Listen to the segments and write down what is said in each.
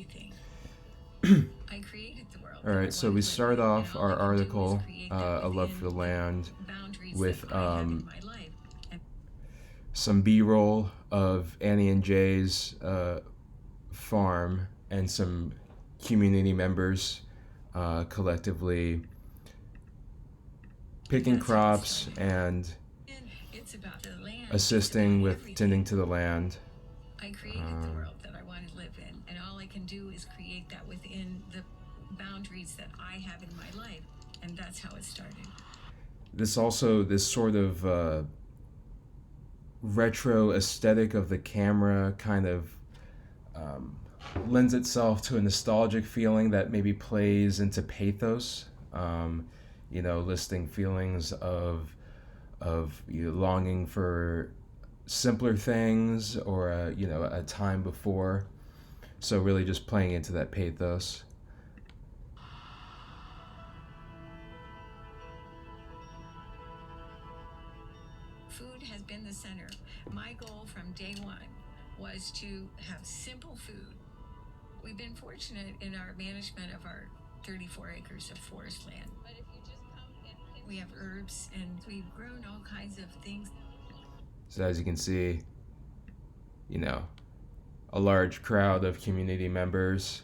everything. I created the world All that I right, so we wanted to live start in, and off all I our can do is article, create that A Love for within the the Land, boundaries that with I have in my life. And some B-roll of Annie and Jay's farm and some community members collectively picking that's how it crops started. and And it's about the land. It's assisting about with tending everything. to the land. I created the world that I want to live in, and all I can do is create that within the boundaries that I have in my life, and that's how it started. This sort of retro aesthetic of the camera kind of um, lends itself to a nostalgic feeling that maybe plays into pathos. Listing feelings of longing for simpler things or a time before. So really just playing into that pathos. Food has been the center. My goal from day one was to have simple food. We've been fortunate in our management of our 34 acres of forest land. But if you just come and we have herbs and we've grown all kinds of things. So as you can see, you know, a large crowd of community members,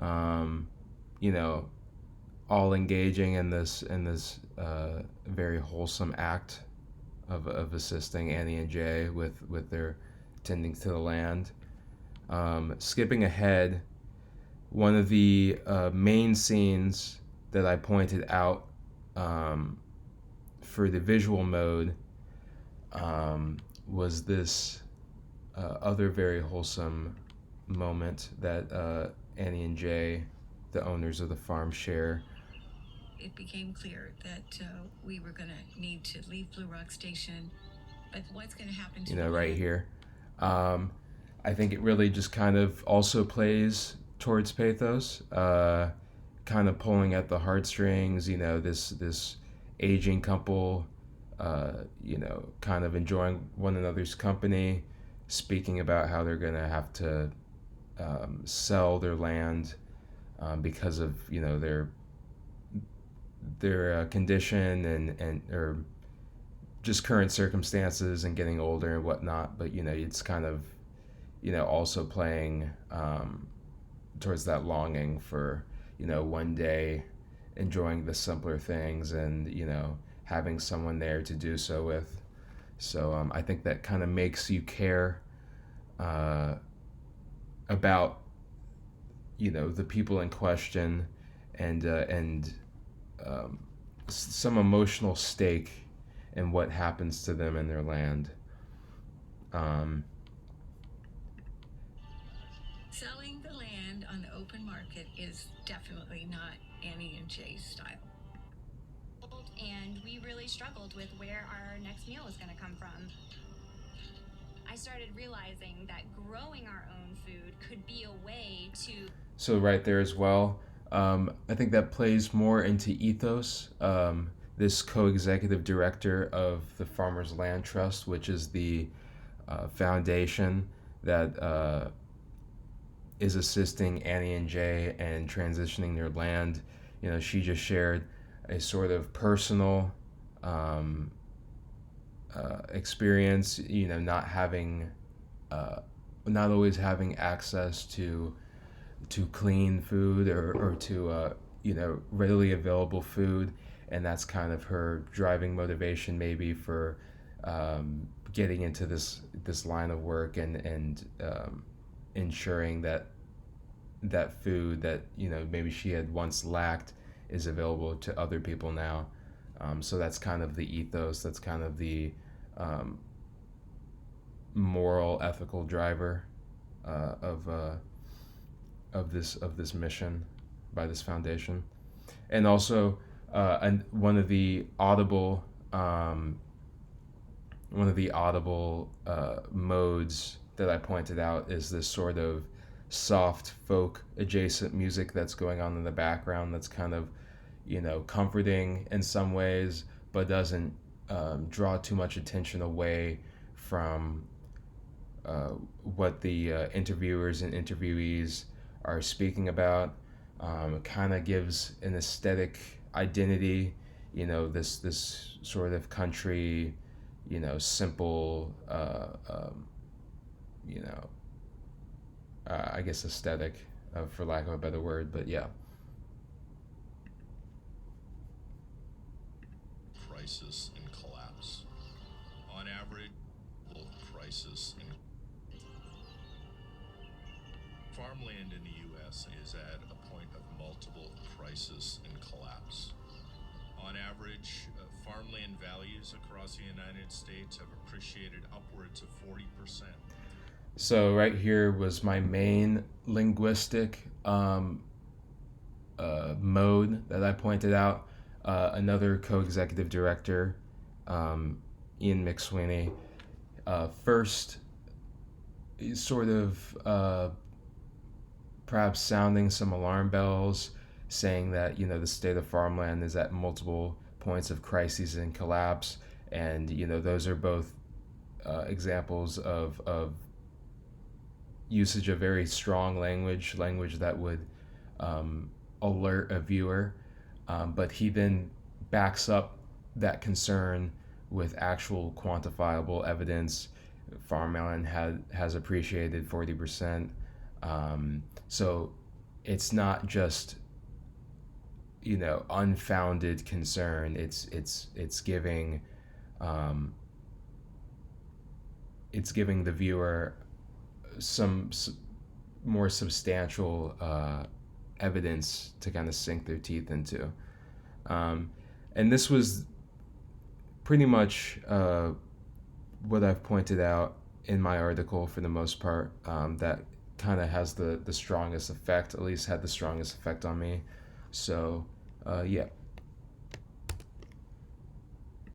um, you know, all engaging in this very wholesome act of assisting Annie and Jay with their tending to the land. Skipping ahead, one of the main scenes that I pointed out um, for the visual mode was this other very wholesome moment that Annie and Jay, the owners of the farm, share. It became clear that we were going to need to leave Blue Rock Station. But what's going to happen to Right here. Um, I think it really just kind of also plays towards pathos, kind of pulling at the heartstrings. This aging couple, kind of enjoying one another's company, speaking about how they're gonna have to sell their land because of their condition and or just current circumstances and getting older and whatnot. But it's kind of also playing towards that longing for one day enjoying the simpler things and having someone there to do so with. So I think that kind of makes you care uh, about the people in question and um, some emotional stake in what happens to them in their land. Um, Selling the land on the open market is definitely not Annie and Jay's style. And we really struggled with where our next meal was going to come from. I started realizing that growing our own food could be a way to. So right there as well, I think that plays more into ethos. This co-executive director of the Farmers Land Trust, which is the foundation that is assisting Annie and Jay and transitioning their land. She just shared a sort of personal um, experience. Not always having access to clean food or to readily available food, and that's kind of her driving motivation maybe for getting into this line of work and ensuring that food that maybe she had once lacked is available to other people now. So that's kind of the ethos. That's kind of the um, moral, ethical driver of this mission by this foundation, and also and one of the audible modes that I pointed out is this sort of soft folk adjacent music that's going on in the background. That's kind of comforting in some ways, but doesn't draw too much attention away from what the interviewers and interviewees are speaking about. It kind of gives an aesthetic identity, this sort of country, simple, you know, I guess aesthetic, for lack of a better word, but yeah. Crisis and collapse. On average, crisis and farmland in the U.S. is at a point of multiple crisis and collapse. On average, farmland values across the United States have appreciated upwards of 40%. So right here was my main linguistic mode that I pointed out. Another co-executive director, Ian McSweeney, first sort of perhaps sounding some alarm bells, saying that the state of farmland is at multiple points of crises and collapse, and those are both examples of usage of very strong language that would alert a viewer, but he then backs up that concern with actual quantifiable evidence. Farmland has appreciated 40%. So it's not just unfounded concern. It's giving the viewer some more substantial evidence to kind of sink their teeth into. And this was pretty much what I've pointed out in my article for the most part, that kind of has the strongest effect, at least had the strongest effect on me. So, yeah.